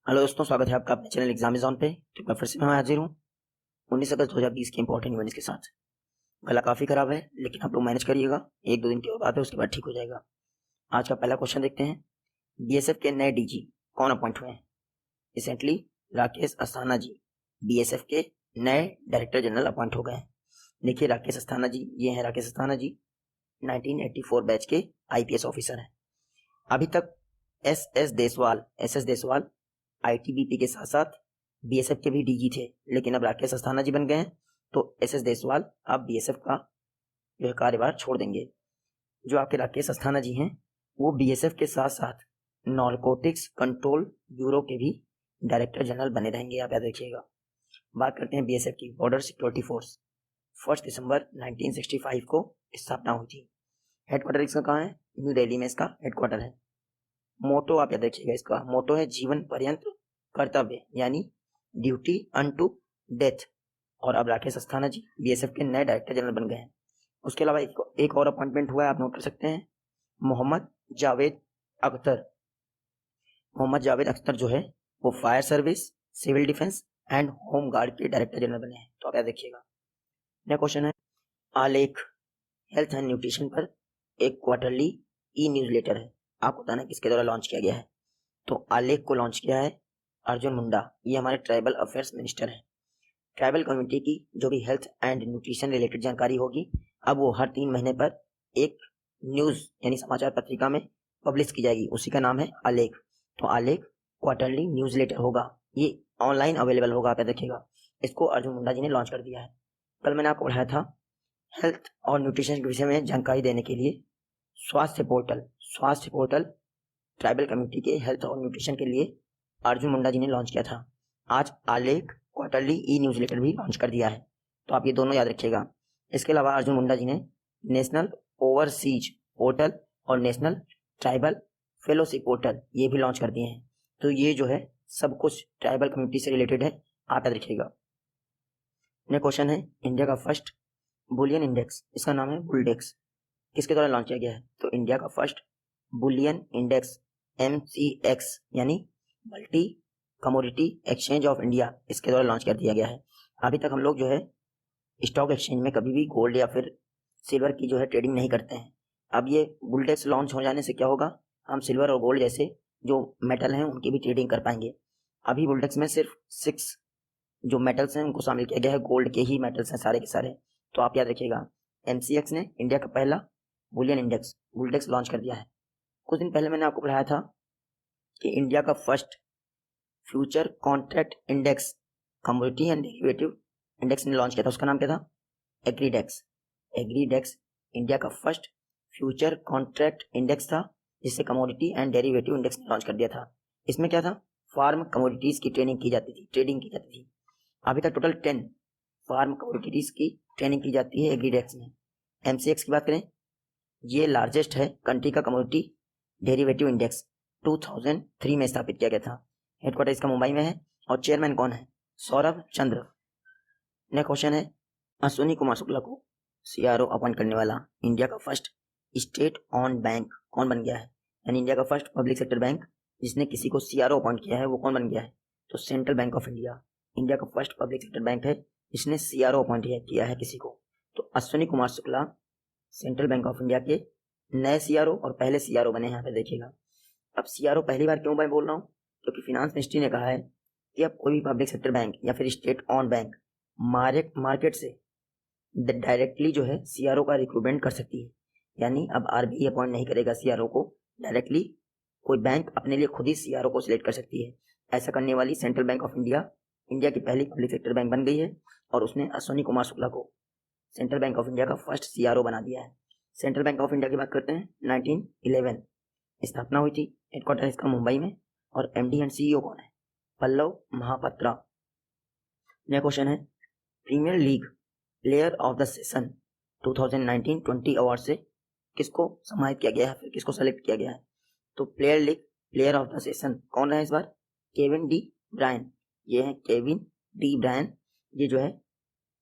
Hello दोस्तों, स्वागत है आपका अपने चैनल एग्जामिज़ोन पे। तो मैं फिर से हाजिर हूँ 19 अगस्त 2020 के इंपॉर्टेंट इवेंट्स के साथ। गला काफ़ी खराब है, लेकिन आप लोग मैनेज करिएगा। 1-2 दिन की बात है, उसके बाद ठीक हो जाएगा। आज का पहला क्वेश्चन देखते हैं। बीएसएफ के नए डीजी कौन अपॉइंट हुए हैं? रिसेंटली राकेश अस्थाना जी बीएसएफ के नए डायरेक्टर जनरल अपॉइंट हो गए हैं। देखिए, राकेश अस्थाना जी, ये हैं राकेश अस्थाना जी, 1984 बैच के आईपीएस ऑफिसर हैं। अभी तक एस एस देसवाल आईटीबीपी के साथ साथ बीएसएफ के भी डीजी थे, लेकिन अब राकेश अस्थाना जी बन गए हैं, तो एस एस देसवाल अब बीएसएफ का जो है कार्यभार छोड़ देंगे। जो आपके राकेश अस्थाना जी हैं, वो बीएसएफ के साथ साथ नारकोटिक्स कंट्रोल ब्यूरो के भी डायरेक्टर जनरल बने रहेंगे, आप याद रखिएगा। बात करते हैं बीएसएफ की। बॉर्डर सिक्योरिटी फोर्स 1 दिसंबर 1965 को स्थापना हुई थी। हेडक्वार्टर इसका कहाँ है? न्यू दिल्ली में इसका हेडक्वार्टर है। मोटो आप याद रखिएगा, इसका मोटो है जीवन पर्यंत कर्तव्य, यानी ड्यूटी अनटू डेथ। और अब राकेश अस्थाना जी बीएसएफ के नए डायरेक्टर जनरल बन गए हैं। उसके अलावा एक और अपॉइंटमेंट हुआ है, आप नोट कर सकते हैं। मोहम्मद जावेद अख्तर। मोहम्मद जावेद अख्तर जो है वो fire service, civil defence and home guard के डायरेक्टर जनरल बने हैं, तो आप याद रखिएगा। नेक्स्ट क्वेश्चन है, आलेख हेल्थ एंड न्यूट्रिशन पर एक क्वार्टरली ई न्यूज़लेटर है। आपको बताना है किसके द्वारा लॉन्च किया गया है। तो आलेख को लॉन्च किया है अर्जुन मुंडा। ये हमारे ट्राइबल अफेयर्स मिनिस्टर हैं। ट्राइबल कम्युनिटी की जो भी हेल्थ एंड न्यूट्रिशन रिलेटेड जानकारी होगी, अब वो हर 3 महीने पर एक न्यूज़ यानी समाचार पत्रिका में पब्लिश की जाएगी। उसी का नाम है आलेख। तो आलेख क्वार्टरली न्यूज़ लेटर होगा, ये ऑनलाइन अवेलेबल होगा, आप याद रखिएगा। इसको अर्जुन मुंडा जी ने लॉन्च कर दिया है। कल मैंने आपको पढ़ाया था हेल्थ और न्यूट्रिशन के विषय में जानकारी देने के लिए स्वास्थ्य पोर्टल ट्राइबल कम्युनिटी के हेल्थ और न्यूट्रिशन के लिए अर्जुन मुंडा जी ने लॉन्च किया था। आज आलेख क्वार्टरली ई न्यूज़लेटर भी लॉन्च कर दिया है, तो आप ये दोनों याद रखिएगा। इसके अलावा अर्जुन मुंडा जी ने नेशनल ओवरसीज पोर्टल और नेशनल ट्राइबल फेलोशिप पोर्टल ये भी लॉन्च कर दिए हैं। तो ये जो है सब कुछ ट्राइबल कम्युनिटी से रिलेटेड है, आप याद रखिएगा। नेक्स्ट क्वेश्चन है, इंडिया का फर्स्ट बुलियन इंडेक्स, इसका नाम है बुलडेक्स, किसके द्वारा लॉन्च किया गया है? तो इंडिया का फर्स्ट बुलियन इंडेक्स MCX यानी multi commodity exchange of India, इसके द्वारा लॉन्च कर दिया गया है। अभी तक हम लोग जो है स्टॉक एक्सचेंज में कभी भी गोल्ड या फिर सिल्वर की जो है ट्रेडिंग नहीं करते हैं। अब ये बुलडेक्स लॉन्च हो जाने से क्या होगा, हम सिल्वर और गोल्ड जैसे जो मेटल हैं उनकी भी ट्रेडिंग कर पाएंगे। अभी बुलडेक्स में सिर्फ 6 जो मेटल्स हैं उनको शामिल किया गया है, गोल्ड के ही मेटल्स हैं सारे के सारे। तो आप याद रखिएगा, MCX ने इंडिया का पहला बुलियन इंडेक्स बुलडेक्स लॉन्च कर दिया है। कुछ दिन पहले मैंने आपको पढ़ाया था कि इंडिया का first future contract index commodity and derivative index ने लॉन्च किया था, उसका नाम क्या था? एग्रीडेक्स इंडिया का फर्स्ट फ्यूचर कॉन्ट्रैक्ट इंडेक्स था, जिससे कमोडिटी एंड डेरिवेटिव इंडेक्स ने लॉन्च कर दिया था। इसमें क्या था? फार्म कमोडिटीज की ट्रेडिंग की जाती थी। अभी तक टोटल 10 फार्म कमोडिटीज की ट्रेडिंग की जाती है एग्रीडेक्स में। MCX की बात करें, ये लार्जेस्ट है कंट्री का कमोडिटी डेरिवेटिव इंडेक्स, 2003 में स्थापित किया गया था। हेडक्वार्टर इसका मुंबई में है और चेयरमैन कौन है? सौरभ चंद्र। नेक्स्ट क्वेश्चन है, अश्विनी कुमार शुक्ला को CRO अपॉइंट करने वाला इंडिया का फर्स्ट स्टेट ऑन बैंक कौन बन गया है? यानी इंडिया का फर्स्ट पब्लिक सेक्टर बैंक जिसने किसी को CRO अपॉइंट किया है वो कौन बन गया है? तो central bank of India India का फर्स्ट पब्लिक सेक्टर बैंक है जिसने CRO अपॉइंट किया है किसी को। तो Ashwini Kumar Shukla central bank of India के नए CRO और पहले CRO बने हैं, यहाँ पे देखिएगा। अब CRO पहली बार क्यों मैं बोल रहा हूँ, क्योंकि फिनांस मिनिस्ट्री ने कहा है कि अब कोई भी पब्लिक सेक्टर बैंक या फिर स्टेट ऑन बैंक मार्केट से डायरेक्टली जो है CRO का रिक्रूटमेंट कर सकती है। यानी अब RBI अपॉइंट नहीं करेगा CRO को, डायरेक्टली कोई बैंक अपने लिए खुद ही CRO को सिलेक्ट कर सकती है। ऐसा करने वाली central bank of India India की पहली पब्लिक सेक्टर बैंक बन गई है और उसने अश्विनी कुमार शुक्ला को सेंट्रल बैंक ऑफ इंडिया का फर्स्ट CRO बना दिया है। सेंट्रल बैंक ऑफ इंडिया की बात करते हैं, 1911 स्थापना हुई थी। हेडक्वार्टर इसका मुंबई में और MD एंड CEO कौन है? पल्लव महापात्रा। नेक्स्ट क्वेश्चन है, premier league player of the session 2019-20 award से किसको सम्मानित किया गया है, फिर किसको सेलेक्ट किया गया है? तो player league player of the session कौन है इस बार? Kevin De Brian. ये है केविन डी ब्रायन, ये जो है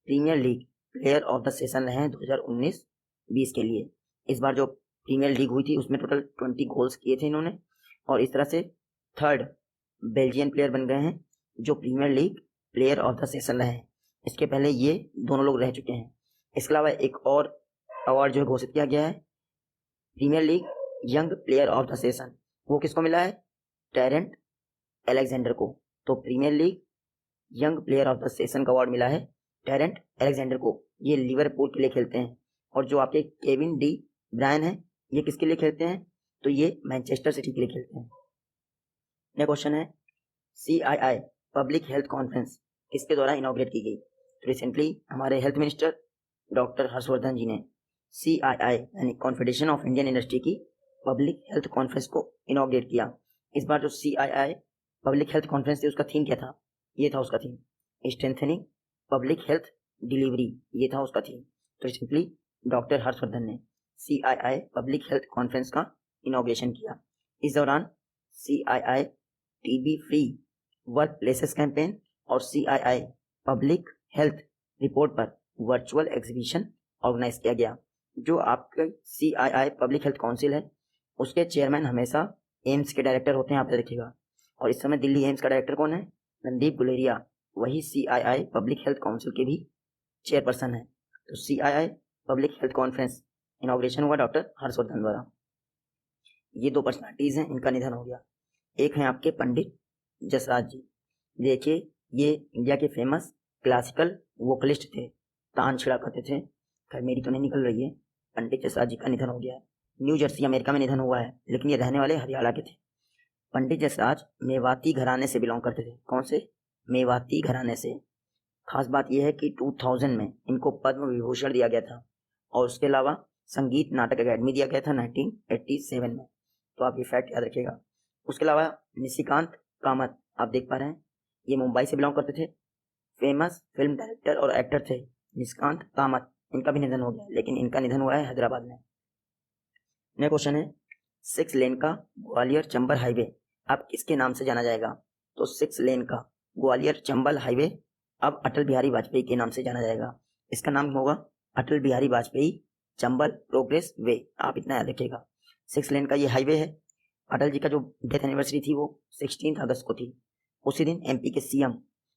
premier league player of the session रहे हैं 2019-20 के लिए। इस बार जो प्रीमियर लीग हुई थी उसमें टोटल 20 गोल्स किए थे इन्होंने और इस तरह से थर्ड बेल्जियन प्लेयर बन गए हैं जो premier league player of the season रहे हैं। इसके पहले ये दोनों लोग रह चुके हैं। इसके अलावा एक और अवार्ड जो है घोषित किया गया है, premier league young player of the season. वो किसको मिला है? टेरेंट अलेक्जेंडर को। तो premier league young player of the season का अवार्ड मिला है टेरेंट अलेक्जेंडर को। ये लिवरपूल के लिए खेलते हैं। और जो आपके केविन डी ब्रायन है, ये किसके लिए खेलते हैं? तो ये मैनचेस्टर सिटी के लिए खेलते हैं। नेक्स्ट क्वेश्चन है, CII पब्लिक हेल्थ कॉन्फ्रेंस किसके द्वारा इनॉग्रेट की गई? तो रिसेंटली हमारे हेल्थ मिनिस्टर डॉक्टर हर्षवर्धन जी ने CII यानी कॉन्फेडरेशन ऑफ इंडियन इंडस्ट्री की पब्लिक हेल्थ कॉन्फ्रेंस को इनॉग्रेट किया। इस बार जो CII पब्लिक हेल्थ कॉन्फ्रेंस थी उसका थीम क्या था? ये था उसका theme strengthening public health delivery, ये था उसका थीम। तो रिसेंटली डॉक्टर हर्षवर्धन ने CII पब्लिक हेल्थ कॉन्फ्रेंस का इनॉग्रेशन किया। इस दौरान CII TB free work places campaign और CII पब्लिक हेल्थ रिपोर्ट पर वर्चुअल एग्जीबिशन ऑर्गेनाइज किया गया। जो आपके CII पब्लिक हेल्थ काउंसिल है उसके चेयरमैन हमेशा एम्स के डायरेक्टर होते हैं, आप देखिएगा। और इस समय दिल्ली एम्स का डायरेक्टर कौन है? रणदीप गुलेरिया, वही CII पब्लिक हेल्थ काउंसिल के भी चेयरपर्सन है। तो CII public health conference inauguration हुआ डॉक्टर हर्षवर्धन द्वारा। ये दो पर्सनालिटीज हैं, इनका निधन हो गया। एक है आपके पंडित जसराज जी। देखिए, ये इंडिया के फेमस क्लासिकल वोकलिस्ट थे, तान छिड़ा करते थे। खैर मेरी तो नहीं निकल रही है। पंडित जसराज जी का निधन हो गया है। न्यू जर्सी अमेरिका में निधन हुआ है, लेकिन ये रहने वाले हरियाणा के थे। पंडित जसराज मेवाती घराने से बिलोंग करते थे। कौन से? मेवाती घराने से। खास बात यह है कि 2000 में इनको पद्म विभूषण दिया गया था और उसके अलावा संगीत नाटक अकेडमी दिया गया था 1987 में। तो आप ये फैक्ट याद रखिएगा। उसके अलावा निशिकांत कामत, आप देख पा रहे हैं, ये मुंबई से बिलोंग करते थे। फेमस फिल्म डायरेक्टर और एक्टर थे निशिकांत कामत। इनका भी निधन हो गया, लेकिन इनका निधन हुआ है हैदराबाद में। नेक्स्ट क्वेश्चन है, 6 लेन का ग्वालियर चंबल हाईवे अब किसके नाम से जाना जाएगा? तो 6 लेन का ग्वालियर चंबल हाईवे अब अटल बिहारी वाजपेयी के नाम से जाना जाएगा। इसका नाम होगा अटल बिहारी वाजपेयी चंबल प्रोग्रेस वे। आप इतना याद रखिएगा। 6 लेन का ये हाईवे है। अटल जी का जो डेथ एनिवर्सरी थी वो 16 अगस्त को थी। उसी दिन MP के CM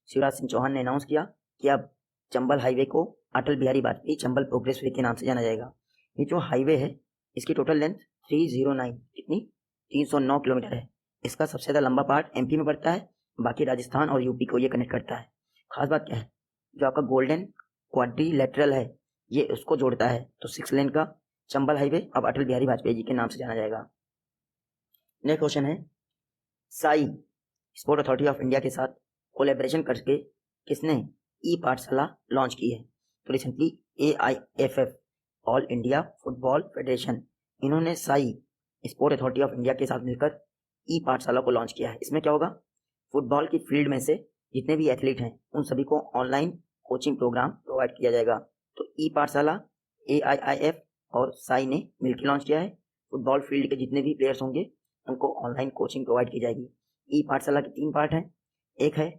शिवराज सिंह चौहान ने अनाउंस किया कि अब चंबल हाईवे को अटल बिहारी वाजपेयी चंबल प्रोग्रेस वे के नाम से जाना जाएगा। ये जो हाईवे है इसकी टोटल लेंथ 309 कितनी 309 किलोमीटर है। इसका सबसे ज़्यादा लंबा पार्ट MP में पड़ता है, बाकी राजस्थान और UP को ये कनेक्ट करता है। खास बात क्या है, जो आपका गोल्डन क्वाड्रिलेटरल है ये उसको जोड़ता है। तो 6 लेन का चंबल हाईवे अब अटल बिहारी वाजपेयी जी के नाम से जाना जाएगा। नेक्स्ट क्वेश्चन है, Sai sport authority of India के साथ कोलैबोरेशन करके किसने ई-पाठशाला लॉन्च की है? तो recently AIFF all India football federation, इन्होंने SAI sport authority of India के साथ मिलकर ई-पाठशाला को लॉन्च किया है। इसमें क्या होगा, फुटबॉल की फील्ड में से जितने भी एथलीट हैं उन सभी को ऑनलाइन कोचिंग प्रोग्राम प्रोवाइड किया जाएगा। तो ई-पाठशाला AIIF और साई ने मिलकर लॉन्च किया है। फुटबॉल फील्ड के जितने भी प्लेयर्स होंगे उनको ऑनलाइन कोचिंग प्रोवाइड की जाएगी। ई-पाठशाला के 3 पार्ट हैं, एक है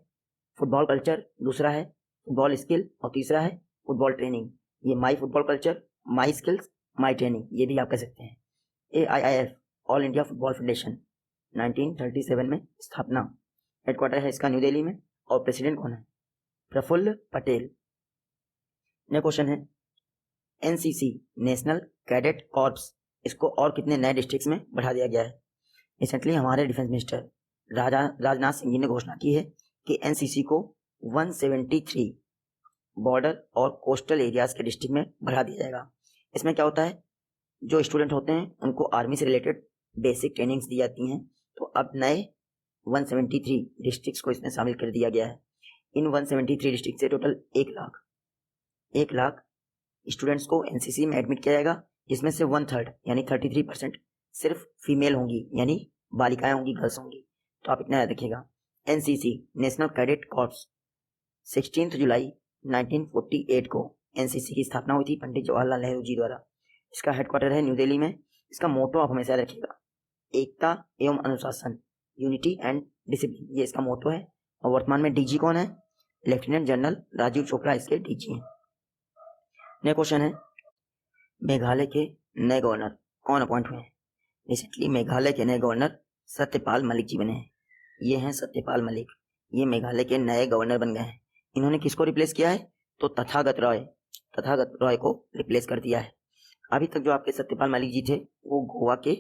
फुटबॉल कल्चर, दूसरा है फुटबॉल स्किल और तीसरा है फुटबॉल ट्रेनिंग। ये my football culture, my skills, my training, ये भी आप कह सकते हैं। AIIF all India football federation 1937 में स्थापना। हेडक्वार्टर है इसका न्यू दिल्ली में और प्रेसिडेंट कौन है? प्रफुल्ल पटेल। नेक्स्ट क्वेश्चन है, NCC नेशनल कैडेट कॉर्प्स, इसको और कितने नए डिस्ट्रिक्ट्स में बढ़ा दिया गया है? रिसेंटली हमारे डिफेंस मिनिस्टर राजनाथ सिंह जी ने घोषणा की है कि NCC को 173 बॉर्डर और कोस्टल एरियाज के डिस्ट्रिक्ट में बढ़ा दिया जाएगा। इसमें क्या होता है, जो स्टूडेंट होते हैं उनको आर्मी से रिलेटेड बेसिक ट्रेनिंग्स दी जाती हैं। तो अब नए 173 डिस्ट्रिक्ट्स को इसमें शामिल कर दिया गया है। इन 173 डिस्ट्रिक्ट से टोटल 1 लाख स्टूडेंट्स को NCC में एडमिट किया जाएगा, जिसमें से 1/3 यानी 33% सिर्फ फीमेल होंगी, यानी बालिकाएं होंगी, गर्ल्स होंगी। तो आप इतना याद रखिएगा। NCC नेशनल कैडेट कॉर्प्स 16 जुलाई 1948 को NCC की स्थापना हुई थी पंडित जवाहरलाल नेहरू जी द्वारा। इसका हेडक्वार्टर है न्यू दिल्ली में। इसका मोटो आप हमेशा याद रखिएगा, एकता एवं अनुशासन, यूनिटी एंड डिसिप्लिन, ये इसका मोटो है। और वर्तमान में DG कौन है? लेफ्टिनेंट जनरल राजीव चोपड़ा इसके DG हैं। नेक्स्ट क्वेश्चन है, मेघालय के नए गवर्नर कौन अपॉइंट हुए हैं? रिसेंटली मेघालय के नए गवर्नर सत्यपाल मलिक जी बने हैं। ये हैं सत्यपाल मलिक, ये मेघालय के नए गवर्नर बन गए हैं। इन्होंने किसको रिप्लेस किया है? तो तथागत रॉय को रिप्लेस कर दिया है। अभी तक जो आपके सत्यपाल मलिक जी थे वो गोवा के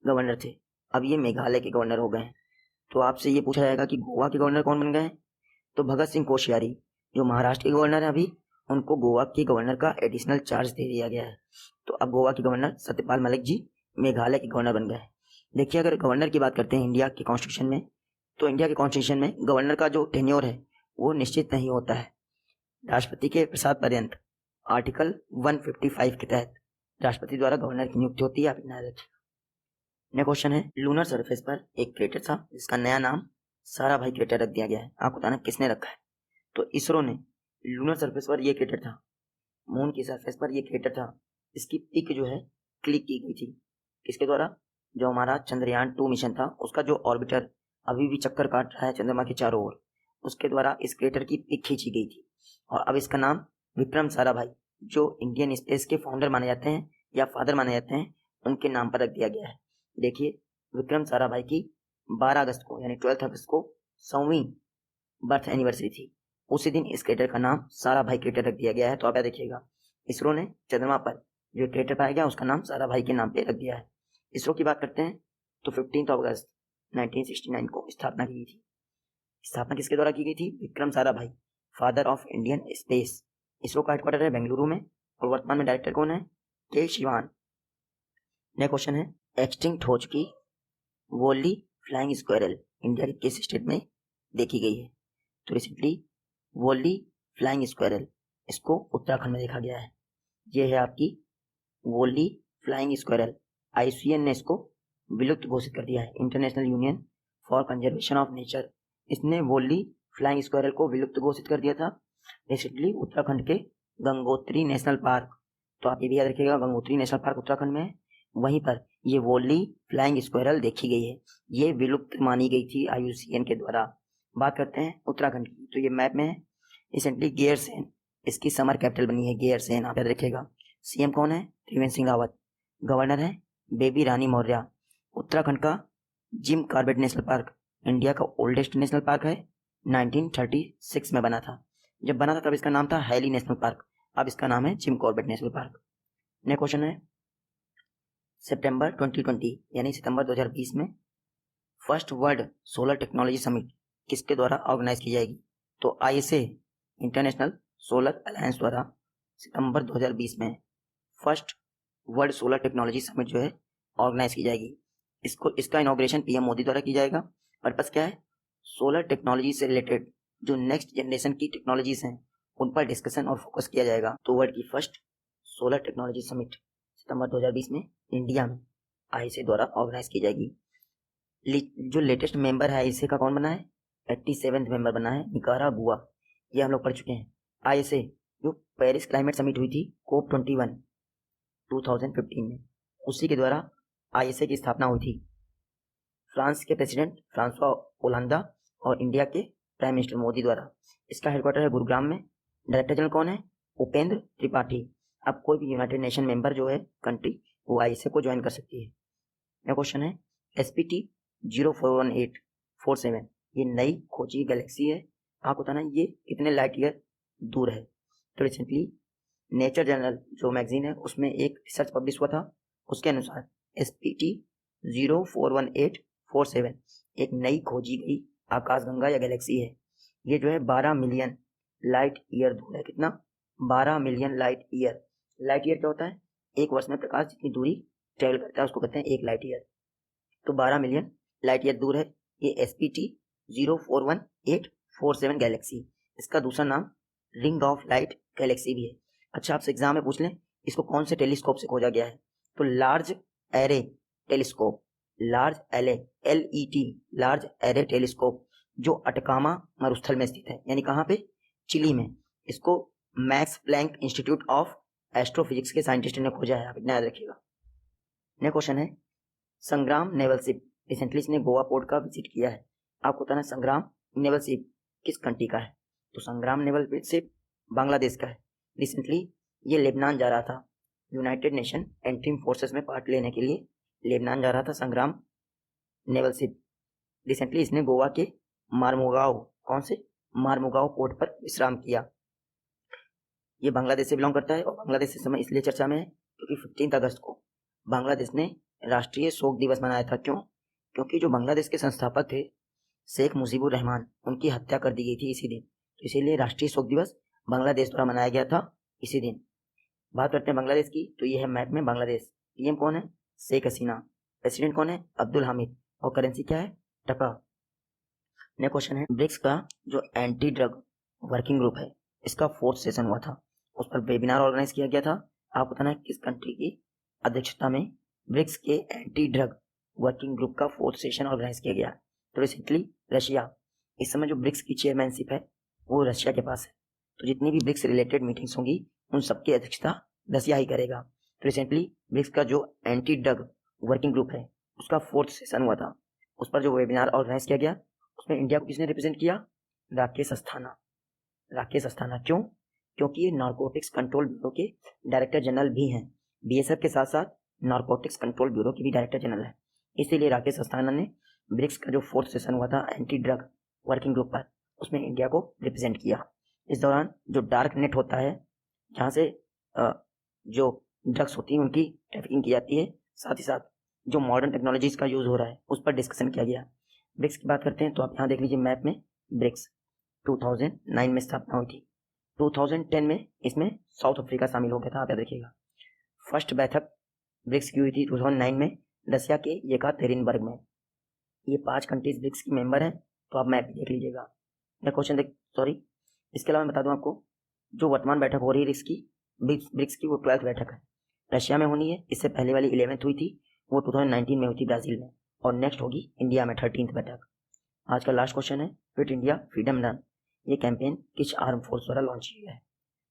गवर्नर थे, अब ये मेघालय के गवर्नर हो गए हैं। तो आपसे ये पूछा जाएगा कि गोवा के गवर्नर कौन बन गए हैं? तो भगत सिंह कोश्यारी जो महाराष्ट्र के गवर्नर है अभी, उनको गोवा के गवर्नर का एडिशनल चार्ज दे दिया गया है। तो अब गोवा के गवर्नर सत्यपाल मलिक जी मेघालय के गवर्नर बन गए हैं। देखिए, अगर गवर्नर की बात करते हैं इंडिया के कॉन्स्टिट्यूशन में, तो इंडिया के कॉन्स्टिट्यूशन में गवर्नर का जो टेन्योर है वो निश्चित नहीं होता है। राष्ट्रपति के प्रसाद पर्यंत आर्टिकल 155 के तहत राष्ट्रपति द्वारा गवर्नर की नियुक्ति होती है। आप याद रखिए। नेक्स्ट क्वेश्चन है, लूनर सरफेस पर एक क्रेटर था जिसका नया नाम साराभाई क्रेटर रख दिया गया है। आपको बताना किसने रखा है? तो इसरो ने लूनर सरफेस पर ये क्रेटर था, मून की सरफेस पर ये क्रेटर था, इसकी पिक जो है क्लिक की गई थी। किसके द्वारा? जो हमारा चंद्रयान 2 मिशन था उसका जो ऑर्बिटर अभी भी चक्कर काट रहा है चंद्रमा के चारों ओर, उसके द्वारा इस क्रेटर की पिक खींची गई थी। और अब इसका नाम विक्रम साराभाई, जो इंडियन स्पेस के फाउंडर माने जाते हैं या फादर माने जाते हैं, उनके नाम पर रख दिया गया है। देखिए, विक्रम साराभाई की 12 अगस्त को यानी 12 अगस्त को 100वीं बर्थ एनिवर्सरी थी। उसी दिन इस क्रेटर का नाम साराभाई क्रेटर रख दिया गया है। तो आप देखिएगा, इसरो ने चंद्रमा पर जो क्रेटर पाया गया उसका नाम साराभाई के नाम पे रख दिया है। इसरो की बात करते हैं तो 15 अगस्त 1969 को स्थापना की गई थी। स्थापना किसके द्वारा की गई थी? Vikram Sarabhai, father of Indian space. ISRO का हेडक्वार्टर है बेंगलुरु में और वर्तमान में डायरेक्टर कौन है? के शिवान। नेक्स्ट क्वेश्चन है, एक्सटिंक्ट हो चुकी वोली फ्लाइंग स्क्वायरल इंडिया के किस स्टेट में देखी गई है? तो रिसेंटली वोली फ्लाइंग स्क्वायरल इसको उत्तराखंड में देखा गया है। ये है आपकी वोली फ्लाइंग स्क्वायरल। IUCN ने इसको विलुप्त घोषित कर दिया है, international union for conservation of nature. इसने वोली फ्लाइंग स्क्वायरल को विलुप्त घोषित कर दिया था रिसेंटली उत्तराखंड के गंगोत्री नेशनल पार्क। तो आप ये भी याद रखिएगा, गंगोत्री नेशनल पार्क उत्तराखंड में है, वहीं पर ये वोली फ्लाइंग स्क्वायरल देखी गई है। ये विलुप्त मानी गई थी IUCN के द्वारा। बात करते हैं उत्तराखंड की, तो ये मैप में है। रिसेंटली गैरसैंण इसकी समर कैपिटल बनी है, गैरसैंण। आप याद रखिएगा। CM कौन है? त्रिवेंद्र सिंह रावत। गवर्नर है बेबी रानी मौर्य। उत्तराखंड का Jim Corbett national park India का ओल्डेस्ट नेशनल पार्क है, 1936 में बना था। जब बना था तब इसका नाम था हैली नेशनल पार्क, अब इसका नाम है Jim Corbett national park. Next question है, सितंबर 2020 यानी सितंबर 2020 में first world solar technology summit किसके द्वारा ऑर्गेनाइज की जाएगी? तो ISA इंटरनेशनल सोलर अलायंस द्वारा सितंबर 2020 में first world solar technology summit जो है ऑर्गेनाइज की जाएगी। इसका इनॉग्रेशन PM मोदी द्वारा की जाएगा। पर्पस क्या है? सोलर टेक्नोलॉजी से रिलेटेड जो नेक्स्ट जनरेशन की टेक्नोलॉजीज हैं उन पर डिस्कशन और फोकस किया जाएगा। तो वर्ल्ड की फर्स्ट सोलर टेक्नोलॉजी समिट सितंबर 2020 में इंडिया में ISA द्वारा ऑर्गेनाइज की जाएगी। जो लेटेस्ट मेंबर है ISA का कौन बना है? 87वां मेंबर बना है निकारागुआ। ये हम लोग पढ़ चुके हैं। ISA जो पेरिस क्लाइमेट समिट हुई थी COP21 2015 में, उसी के द्वारा ISA की स्थापना हुई थी। फ्रांस के प्रेसिडेंट फ्रांसवा ओलांदा और इंडिया के प्राइम मिनिस्टर मोदी द्वारा। इसका हेडक्वार्टर है गुरुग्राम में। डायरेक्टर जनरल कौन है? उपेंद्र त्रिपाठी। अब कोई भी यूनाइटेड नेशन मेंबर जो है कंट्री, वो ISA को ज्वाइन कर सकती है। यह क्वेश्चन है, SPT 041847 ये नई खोजी गैलेक्सी है। आपको बताना ये कितने लाइट ईयर दूर है। तो रिसेंटली नेचर जर्नल जो मैगजीन है उसमें एक रिसर्च पब्लिश हुआ था, उसके अनुसार SPT 041847 एक नई खोजी गई आकाशगंगा या गैलेक्सी है। ये जो है 12 मिलियन लाइट ईयर दूर है। कितना? 12 million light year. Light year क्या होता है? एक वर्ष में प्रकाश जितनी दूरी ट्रेवल करता है उसको कहते हैं 1 लाइट ईयर। तो 12 मिलियन लाइट ईयर दूर है ये SPT 041847 गैलेक्सी। इसका दूसरा नाम रिंग ऑफ लाइट गैलेक्सी भी है। अच्छा, आपसे एग्जाम में पूछ लें इसको कौन से टेलीस्कोप से खोजा गया है? तो large array telescope, large array LET large array telescope जो अटकामा मरुस्थल में स्थित है, यानी कहाँ पे? चिली में। इसको Max Planck Institute of Astrophysics के साइंटिस्ट ने खोजा है। आप इतना याद रखिएगा। नेक्स्ट क्वेश्चन है, संग्राम नेवल शिप रिसेंटली इसने गोवा पोर्ट का विजिट किया है। आपको बताना संग्राम नेवल शिप किस कंट्री का है? तो संग्राम नेवल शिप बांग्लादेश का है। रिसेंटली ये लेबनान जा रहा था, यूनाइटेड नेशन एंट्रीम फोर्सेस में पार्ट लेने के लिए लेबनान जा रहा था संग्राम नेवल शिप। रिसेंटली इसने गोवा के मारमुगाओ, कौन से मारमुगाओ पोर्ट पर विश्राम किया। ये बांग्लादेश से बिलोंग करता है और बांग्लादेश इस समय इसलिए चर्चा में है क्योंकि 15 अगस्त को बांग्लादेश ने राष्ट्रीय शोक दिवस मनाया था। क्यों? क्योंकि जो बांग्लादेश के संस्थापक थे शेख मुजीबुर रहमान, उनकी हत्या कर दी गई थी इसी दिन, तो इसीलिए राष्ट्रीय शोक दिवस बांग्लादेश द्वारा मनाया गया था इसी दिन। बात करते हैं बांग्लादेश की, तो ये है मैप में बांग्लादेश। पीएम कौन है? शेख हसीना। प्रेसिडेंट कौन है? अब्दुल हामिद। और करेंसी क्या है? टका। नेक्स्ट क्वेश्चन है, ब्रिक्स का जो एंटी ड्रग वर्किंग ग्रुप है इसका 4th सेशन हुआ था, उस पर वेबिनार ऑर्गेनाइज किया गया था। आपको बताना है किस कंट्री की अध्यक्षता में ब्रिक्स के एंटी ड्रग वर्किंग ग्रुप का 4th सेशन ऑर्गेनाइज किया गया। तो रिसेंटली रशिया, इस समय जो ब्रिक्स की चेयरमैनशिप है वो रशिया के पास है, तो जितनी भी ब्रिक्स रिलेटेड मीटिंग्स होंगी उन सबकी अध्यक्षता रशिया ही करेगा। तो रिसेंटली ब्रिक्स का जो एंटी ड्रग वर्किंग ग्रुप है उसका 4th सेशन हुआ था, उस पर जो वेबिनार ऑर्गेनाइज किया गया उसमें इंडिया को किसने रिप्रेजेंट किया? राकेश अस्थाना। राकेश अस्थाना क्यों? क्योंकि ये नारकोटिक्स कंट्रोल ब्यूरो के डायरेक्टर जनरल भी हैं, बीएसएफ के साथ साथ नारकोटिक्स कंट्रोल ब्यूरो के भी डायरेक्टर जनरल है, इसीलिए राकेश अस्थाना ने ब्रिक्स का जो 4th सेशन हुआ था एंटी ड्रग वर्किंग ग्रुप पर, उसमें इंडिया को रिप्रेजेंट किया। इस दौरान जो डार्क नेट होता है जहाँ से जो ड्रग्स होती हैं उनकी ट्रैफिकिंग की जाती है, साथ ही साथ जो मॉडर्न टेक्नोलॉजीज का यूज हो रहा है उस पर डिस्कशन किया गया। ब्रिक्स की बात करते हैं तो आप यहाँ देख लीजिए मैप में, ब्रिक्स 2009 में स्थापना हुई थी। 2010 में इसमें साउथ अफ्रीका शामिल हो गया था, आप याद रखिएगा। फर्स्ट बैठक ब्रिक्स की हुई थी 2009 में रशिया के येकातेरिनबर्ग में। ये 5 कंट्रीज ब्रिक्स की मेंबर हैं, तो आप मैप देख लीजिएगा। मैं क्वेश्चन इसके अलावा मैं बता दूं आपको, जो वर्तमान बैठक हो रही है ब्रिक्स की वो 12th बैठक है, रशिया में होनी है। इससे पहले वाली 11th हुई थी, वो 2019 में हुई थी ब्राजील में, और नेक्स्ट होगी इंडिया में 13th बैठक। आज का लास्ट क्वेश्चन है, फिट इंडिया फ्रीडम रन, ये कैंपेन किस आर्म फोर्स द्वारा लॉन्च किया गया है?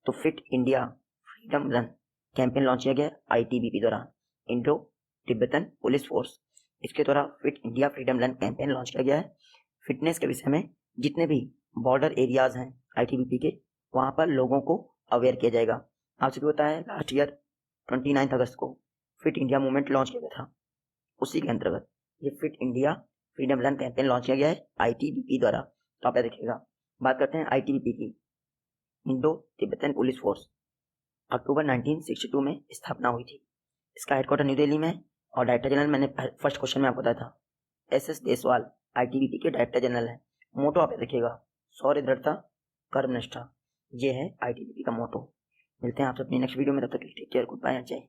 तो fit India freedom run campaign launch किया गया आईटीबीपी द्वारा, इंडो तिब्बतन पुलिस फोर्स, इसके द्वारा fit India freedom run campaign launch किया गया है। फिटनेस के विषय में जितने भी बॉर्डर एरियाज हैं आईटीबीपी के, वहां पर लोगों को अवेयर किया जाएगा। आपसे भी होता है, लास्ट ईयर 29 अगस्त को फिट इंडिया मूवमेंट लॉन्च किया गया था, उसी के अंतर्गत ये fit India freedom run campaign launch किया गया है आईटीबीपी द्वारा। तो आप देखिएगा। बात करते हैं आईटीबीपी की, इंडो तिब्बतन पुलिस फोर्स, अक्टूबर 1962 में स्थापना हुई थी। इसका हेडक्वार्टर न्यू दिल्ली में है, और डायरेक्टर जनरल मैंने फर्स्ट क्वेश्चन में आपको बताया था, एसएस देसवाल आईटीबीपी के डायरेक्टर जनरल है। मोटो आप देखिएगा, शौर्य, दृढ़ता, कर्मनिष्ठा, ये है आईटीबीपी का मोटो। मिलते हैं आपसे अपनी नेक्स्ट वीडियो में, तब तक टेक केयर, गुड बाय, जय।